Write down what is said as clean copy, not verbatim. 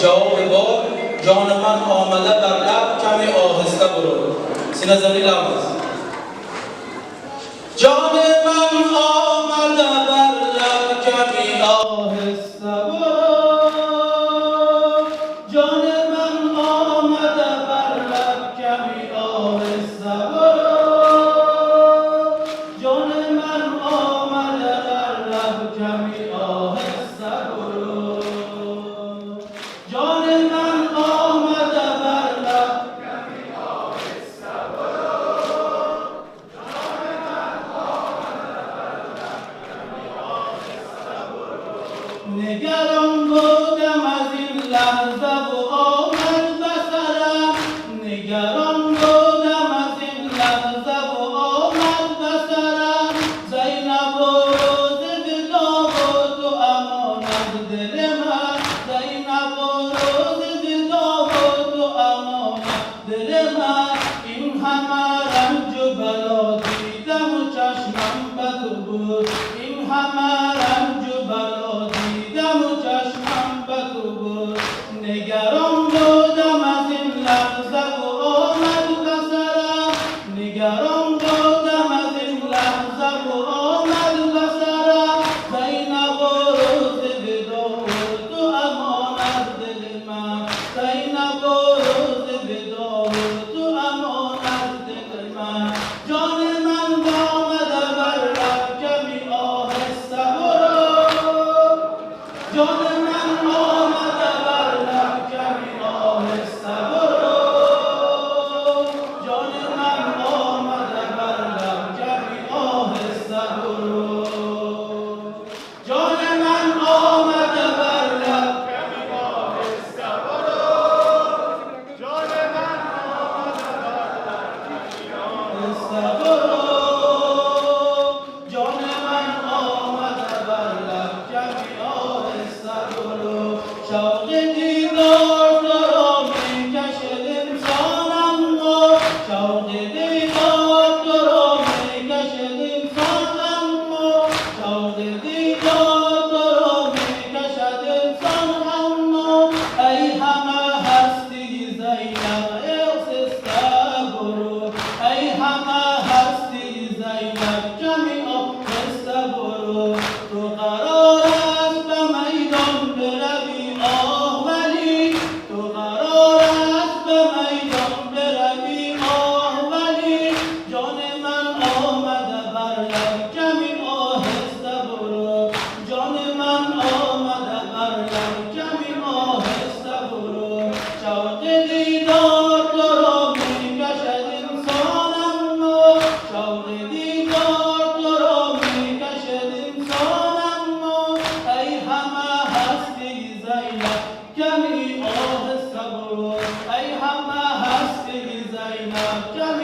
جواب بار جان من آمده بر لب کمی آهسته برو. سینه زنی لب است. جان من آمده بر لب کمی آهسته برو. جان من آمده بر لب کمی آهسته برو. جان من آمده بر لب کمی آهسته برو. جان من آمده بر لب کمی آهسته برو. جان من آمده بر لب کمی آهسته برو. نگران بودم از این لحظه و آمد بسرم. نگران بودم از این لحظه و آمد بسرم. زینب و روز فدا و تو امانت دل من. زینب و روز فدا و تو امانت دل من. این همه رنج و بلا دیدم و چشمم به تو بود. این همه رنج و بلا دیدم و چشمم به تو بود. نگران بودم از این لحظه و آمد بسرم. نگران بودم از این لحظه و آمد بسرم. زینب و روز فدا و تو امانت دل من. زینب و روز فدا و تو امانت دل من. جان من آمده بر لب کمی آهسته برو. جان من آمده بر لب کمی آهسته برو. جان من آمده بر لب کمی آهسته برو. جان من آمده بر لب کمی آهسته برو. جان من آمده بر لب کمی آهسته برو. جان من آمده بر لب کمی آهسته برو. شوق دیدار تو را می کشد انسانم و شوق دیدار تو را می کشد انسانم و شوق دیدار تو را می کشد انسانم و ای همه هستی زینب آهسته برو. ای همه هستی زینب کمی آهسته برو. تو قرار است به میدان بروی آه ولی. تو قرار است به میدان بروی آه ولی. جان من آمده بر لب کمی آهسته برو. جان من آمده بر لب کمی آهسته برو. شوق دیدار تو را می کشد انسانم و شوق دیدار تو را می کشد انسانم و ای همه هستی زینب کمی آهسته برو. ای همه هستی زینب کمی